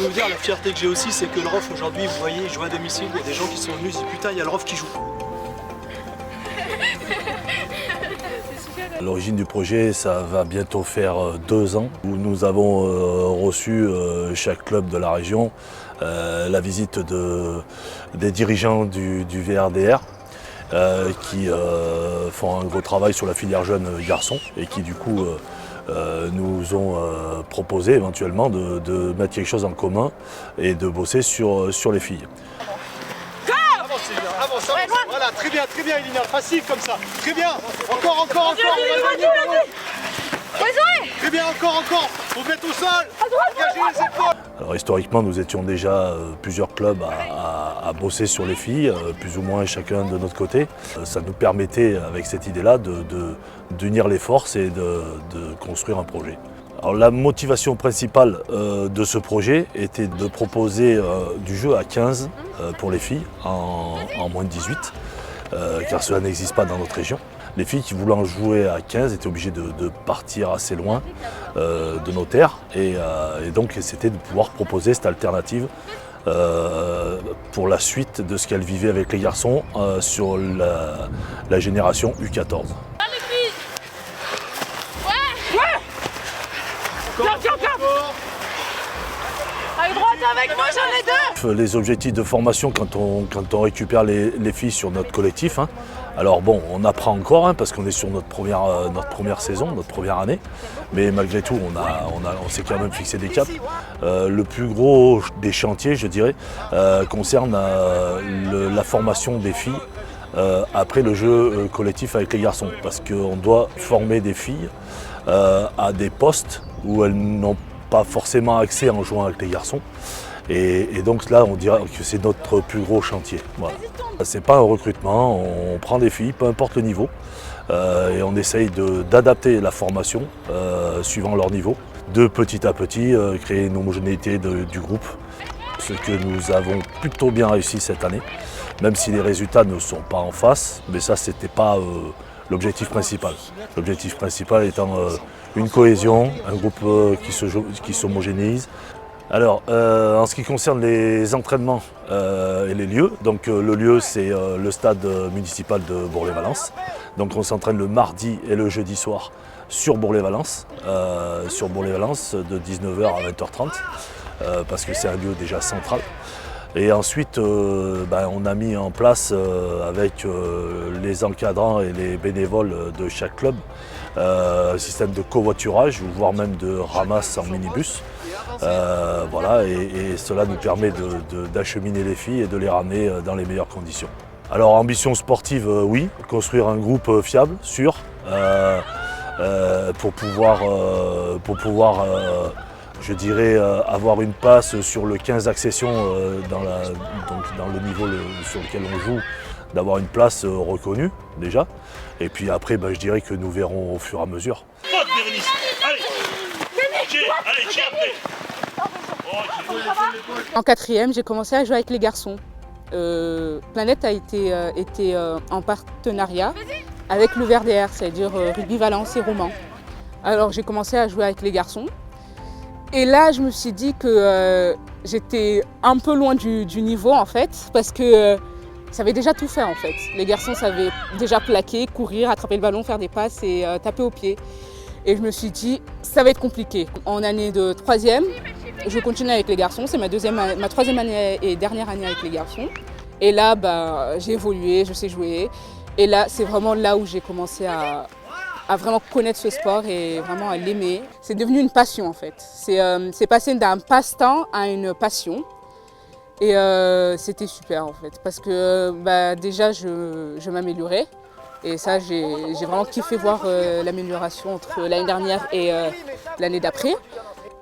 peux vous dire, la fierté que j'ai aussi, c'est que le ROF aujourd'hui, vous voyez, il joue à domicile, il y a des gens qui sont venus, ils disent putain, il y a le ROF qui joue. L'origine du projet, ça va bientôt faire 2 ans où nous avons reçu chaque club de la région la visite des dirigeants du VRDR qui font un gros travail sur la filière jeune garçon et qui du coup nous ont proposé éventuellement de mettre quelque chose en commun et de bosser sur les filles. Avance, voilà, très bien, Elina, facile comme ça, très bien, encore, très bien, encore, vous mettez au sol, engagez les épaules. Alors historiquement, nous étions déjà plusieurs clubs à bosser sur les filles, plus ou moins chacun de notre côté. Ça nous permettait, avec cette idée-là, d'unir les forces et de construire un projet. Alors, la motivation principale de ce projet était de proposer du jeu à 15 pour les filles en moins de 18, car cela n'existe pas dans notre région. Les filles qui voulaient en jouer à 15 étaient obligées de partir assez loin de nos terres et donc c'était de pouvoir proposer cette alternative pour la suite de ce qu'elles vivaient avec les garçons sur la génération U14. Avec droite, avec moi, j'en ai 2. Les objectifs de formation quand on récupère les filles sur notre collectif, hein, alors bon, on apprend encore parce qu'on est sur notre première saison, notre première année, mais malgré tout, on s'est quand même fixé des caps. Le plus gros des chantiers, je dirais, concerne la formation des filles après le jeu collectif avec les garçons, parce qu'on doit former des filles à des postes où elles n'ont pas forcément accès en jouant avec les garçons. Et donc là, on dirait que c'est notre plus gros chantier. Voilà. C'est pas un recrutement, on prend des filles, peu importe le niveau, et on essaye d'adapter la formation suivant leur niveau, de petit à petit créer une homogénéité du groupe, ce que nous avons plutôt bien réussi cette année, même si les résultats ne sont pas en face, mais ça c'était pas l'objectif principal. L'objectif principal étant une cohésion, un groupe qui s'homogénéise. Alors, en ce qui concerne les entraînements et les lieux, donc le lieu c'est le stade municipal de Bourg-les-Valences. Donc on s'entraîne le mardi et le jeudi soir sur Bourg-les-Valences, de 19h à 20h30, parce que c'est un lieu déjà central. Et ensuite, on a mis en place avec les encadrants et les bénévoles de chaque club un système de covoiturage, voire même de ramasse en minibus. Voilà, et cela nous permet d'acheminer les filles et de les ramener dans les meilleures conditions. Alors, ambition sportive, oui, construire un groupe fiable, sûr, pour pouvoir je dirais avoir une place sur le 15 accession dans le niveau sur lequel on joue, d'avoir une place reconnue déjà. Et puis après, je dirais que nous verrons au fur et à mesure. En 4e, j'ai commencé à jouer avec les garçons. Planète a été en partenariat avec le VRDR, c'est-à-dire Rugby Valence et Romans. Alors j'ai commencé à jouer avec les garçons. Et là, je me suis dit que j'étais un peu loin du niveau en fait, parce que ça avait déjà tout fait en fait. Les garçons savaient déjà plaquer, courir, attraper le ballon, faire des passes et taper au pied. Et je me suis dit, ça va être compliqué. En année de 3e, je continue avec les garçons. C'est ma 3e année et dernière année avec les garçons. Et là, j'ai évolué, je sais jouer. Et là, c'est vraiment là où j'ai commencé à vraiment connaître ce sport et vraiment à l'aimer. C'est devenu une passion en fait. C'est passé d'un passe-temps à une passion. Et c'était super en fait, parce que déjà je m'améliorais. Et ça, j'ai vraiment kiffé voir l'amélioration entre l'année dernière et l'année d'après.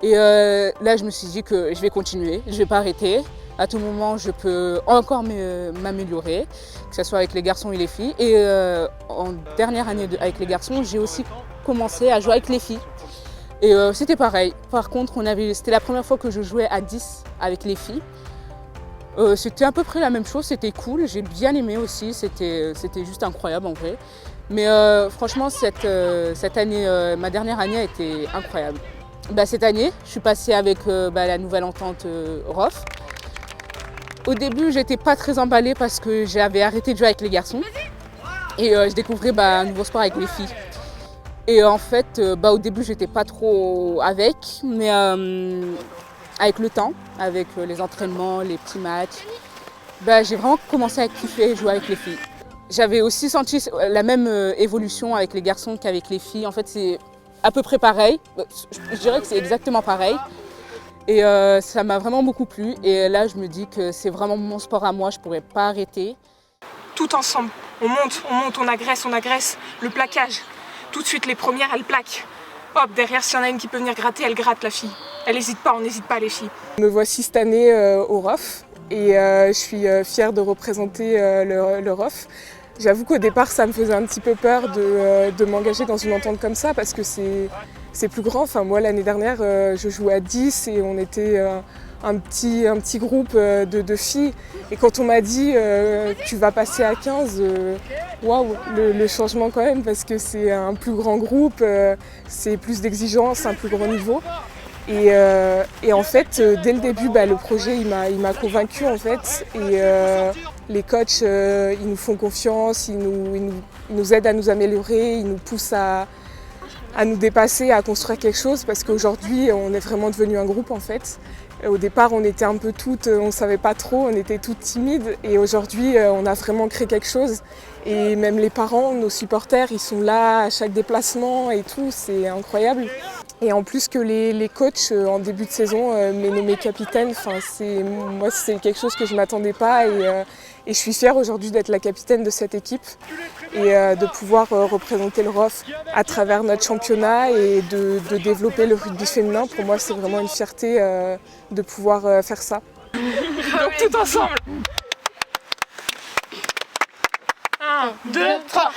Et là, je me suis dit que je vais continuer, je ne vais pas arrêter. À tout moment, je peux encore m'améliorer, que ce soit avec les garçons et les filles. Et en dernière année avec les garçons, j'ai aussi commencé à jouer avec les filles. Et c'était pareil. Par contre, c'était la première fois que je jouais à 10 avec les filles. C'était à peu près la même chose, c'était cool, j'ai bien aimé aussi, c'était juste incroyable en vrai. Mais franchement, cette année, ma dernière année a été incroyable. Cette année, je suis passée avec la nouvelle entente ROF. Au début, j'étais pas très emballée parce que j'avais arrêté de jouer avec les garçons et je découvrais un nouveau sport avec les filles. Et en fait, au début, j'étais pas trop avec, mais avec le temps, avec les entraînements, les petits matchs, j'ai vraiment commencé à kiffer jouer avec les filles. J'avais aussi senti la même évolution avec les garçons qu'avec les filles. En fait, c'est à peu près pareil. Je dirais que c'est exactement pareil. Et ça m'a vraiment beaucoup plu. Et là, je me dis que c'est vraiment mon sport à moi, je ne pourrais pas arrêter. Tout ensemble, on monte, on agresse. Le plaquage, tout de suite, les premières, elles plaquent. Hop, derrière, s'il y en a une qui peut venir gratter, elle gratte, la fille. Elle n'hésite pas, on n'hésite pas, les filles. Me voici cette année au ROF et je suis fière de représenter le ROF. J'avoue qu'au départ, ça me faisait un petit peu peur de m'engager dans une entente comme ça parce que c'est plus grand. Enfin, moi, l'année dernière, je jouais à 10 et on était un petit groupe de filles. Et quand on m'a dit tu vas passer à 15, waouh, le changement quand même, parce que c'est un plus grand groupe, c'est plus d'exigence, un plus grand niveau. Et en fait, dès le début, le projet il m'a convaincue en fait. Et les coachs, ils nous font confiance, ils nous aident à nous améliorer, ils nous poussent à nous dépasser, à construire quelque chose, parce qu'aujourd'hui, on est vraiment devenu un groupe en fait. Au départ, on était un peu toutes, on ne savait pas trop, on était toutes timides. Et aujourd'hui, on a vraiment créé quelque chose. Et même les parents, nos supporters, ils sont là à chaque déplacement et tout, c'est incroyable. Et en plus que les coachs, en début de saison, m'aient nommé capitaine, moi c'est quelque chose que je ne m'attendais pas. Et je suis fière aujourd'hui d'être la capitaine de cette équipe et de pouvoir représenter le ROF à travers notre championnat et de développer le rugby féminin. Pour moi, c'est vraiment une fierté de pouvoir faire ça. Donc tout ensemble. 1, 2, 3.